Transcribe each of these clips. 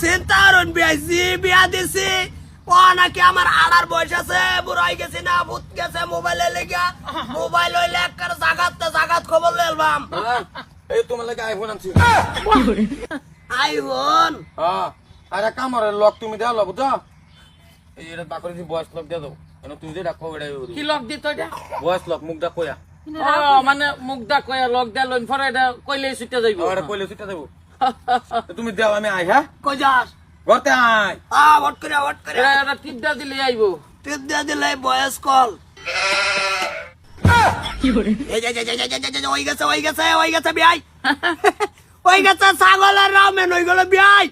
চিন্তারণ বিয়াইছি বিয়া দিছি ও নাকি আমার আড়ার বয়স আছে বুড়ো হয়ে গেছি না ভূত গেছে মোবাইলে লেগা মোবাইল হইলে একবার জাগাত খবর লেলবাম এই তোমার লাগে আইফোন আনছি আইফোন আরে কামারে লক তুমি দাও লব তো এই এটা বাকরি দি বয়স লক দাও এনে তুমি যে ডাকো এডাই কি লক দিত এটা বয়স লক মুখ দা কয়া মানে মুখ দা কয়া লক দা লইন ফরে এটা কইলে ছুটে যাইব আরে কইলে ছুটে যাবো তুমি দাও আমি আই হ্যাঁ কই যাস ঘরতে আই ভট করে এটা টিপ দা দিলে আইবো টিপ দিয়ে দিলে বয়স কল ওই গেছে বিয়াই ওই গেছে ছাগলের রামেন ওই গেল বিয়াই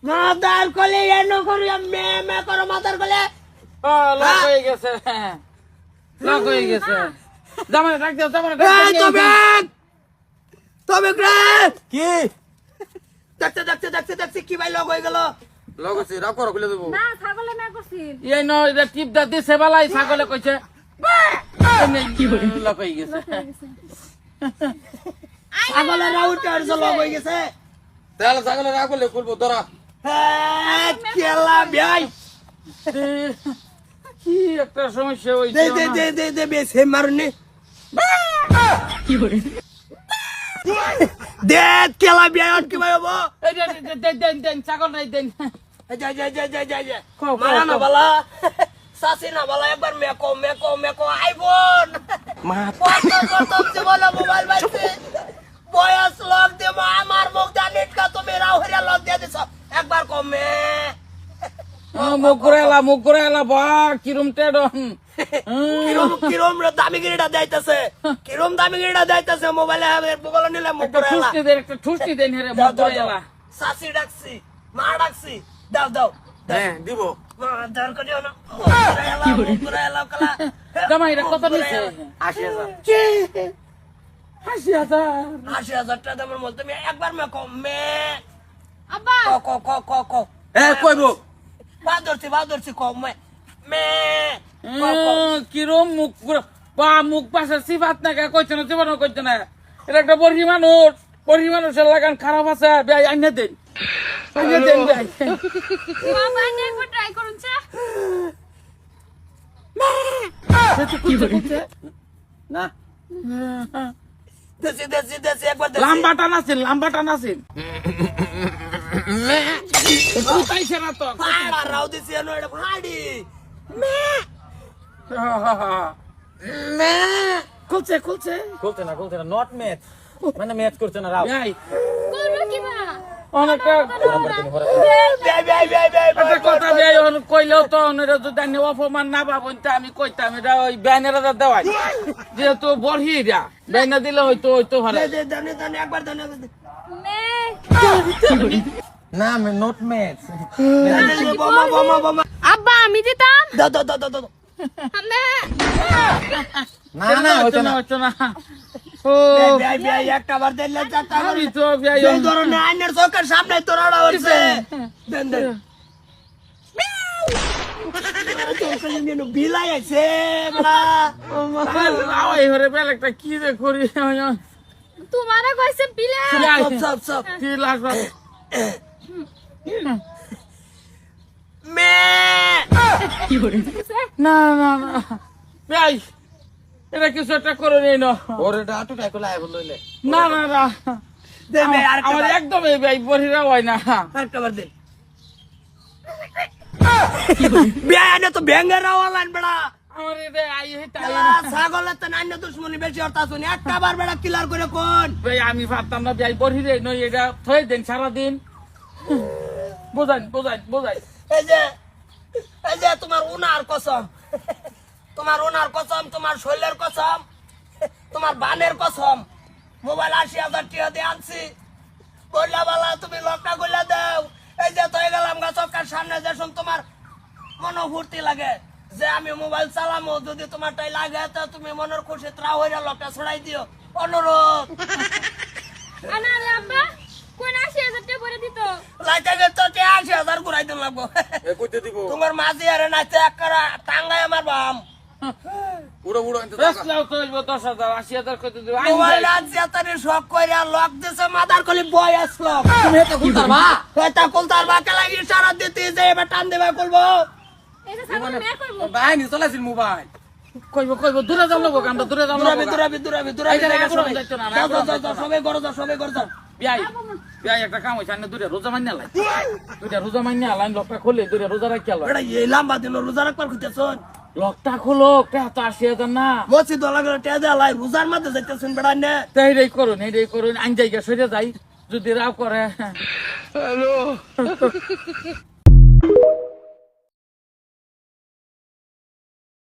মাদার কলে এনো করি মে করো মাদার কলে লক হয়ে গেছে লক হয়ে গেছে জামাই ডাক দাও জামাই এই তবে কি দেখতে কি ভাই লগ হয়ে গেল লক আছে রাও করো কইলে দেবো না ছাগলে না করছি এই ন এটা টিপ দা দিছে বালাই ছাগলে কইছে লক হয়ে গেছে ছাগলের রাউটার লগ হয়ে গেছে তাহলে ছাগলে রাও করলে খুলবো ধরা কেলা বিয়াই কি একটা সমস্যা হইছে দে বেশি মারুনি দে কেলা বিয়াই কি ভাই হবো দেন ছাগল নাই দেন যাই মারা না বালা সাসি না বালা একবার মেকো আইফোন মোবাইল বাইছে বয়স লক দেব আমার মুখ জানিট কা তুমি রাও হরিয়া লক দিয়ে দিছ একবার কমে মুখ ঘুরাইলা বা কিরম টেডন কিরম দামি গিরিটা যাইতাছে মোবাইলে নিলে মুখ ঘুরাইলা একটা ঠুসটি দেন হেরে মুখ ঘুরাইলা সাসি ডাকছি মা ডাকছি দাও হ্যাঁ দিব দর করিও না ঘুরাইলা কলা জামাই এটা কত নিছে 80,000 80,000 টাকা দামের মধ্যে তুমি একবার মে আব্বা ক এ কইবো বাদরছি মে কিরম মুখ মুখ পাশে সিফাত না কইছে না জীবন কইছে না এটা একটা বড়ি মানুষের লাগান খারাপ আছে ভাই আইনা দেন ভাই বাবা একবার ট্রাই করুন চা না দেশি একবার লাম্বাটা নাছিল উঠাইছে না তো ফাড়া রাও দিছি এনো এটা ফাড়ি খুলছে না নট ম্যাচ মানে ম্যাচ করছে না রাও করব কি মা অনেকটা বে কথা কইলেও তো যদি অপমান না পাবেন তা আমি কইতাম এটা ওই ব্যানের দেওয়াই যেহেতু বড়ি ব্যানা দিলে হয়তো ভালো দানে একবার দানে মে না আমি নট ম্যাচ বোমা আব্বা আমি দিতাম দাও মে না হইতো না ও বিয়াই একটা বার দিলে চারটা বার আমি তো ভাই এই ধরনের আইনের চোখের সামনে তোরাড়া হচ্ছে দেন বিলাই আছে এই হরে বেল একটা কি রে করি তোমারে কইছে পিলা সব কি লাগবে মে না ভাই এটা কিছু একটা করে নেই না ওরে ডাটু টাইকো লাইব লইলে না দে বে আর আমার একদম এই ভাই বড়িরা হয় না একটা বার দে বিয়াই আনে তো ব্যাঙ্গের আওয়ালান বড়া আমার এটা আই হেটা ছাগলের তো নান্য দুশ্মনী বেশি অর্থ শুনি একটা বার বেড়া কিলার করে কোন ভাই আমি ভাবতাম না ভাই বড়িরে নই এটা থই দেন সারাদিন বোঝাই এই যে তোমার উনার কসম তোমার শৈলের কসম তোমার বানের কসম মোবাইল 80,000 টাকা দিয়ে আনছি বললা বালা তুমি লকটা গইলা দাও এই যে তো গেলাম গা চক্কার সামনে যে তোমার মনোভূর্তি লাগে যে আমি মোবাইল চালামো যদি তোমার তাই লাগে তা তুমি মনের খুশি ত্রাও হইরা লকটা ছড়াই দিও অনুরোধ আনালে আব্বা কোন 80,000 টাকা করে দিত লাইতে গেছে তো 80,000 ঘুরাই দিন লাগবো এ কইতে দিব তোমার মাঝি আরে নাচে একরা টাঙ্গায় আমার বাম উড়ো উড়ো এনতে বেশ লাও তো হইব 10,000 80,000 কত দিব মোবাইল আছে তারে শক কইরা লক দিছে মাদার কলি বয় আসলো তুমি এটা খুলতার বা এটা কুলতার বাকে লাগি ইশারা দিতে যে এবার টান দেবা করবো এটা সামনে মে করব ভাই নি চলাইছিল মোবাইল কইব দূরে যাও লাগবো আমরা দূরে যাও লাগবো দূরাবি সবাই করো যাও বিয়াই একটা কাম হইছে আনে দূরে রোজা মাইনা লাই দুইটা রোজা মাইনা লাইন লকটা খুলে দূরে রোজা রাখি আলো এটা এই লম্বা দিন রোজা রাখবার কইতেছন লকটা খুলো টা তো 80,000 না মসজিদ লাগে টেজা লাই রোজার মধ্যে যাইতেছন বেড়া নে এইটাই করুন আইন জায়গা সরে যাই যদি রাও করে হ্যালো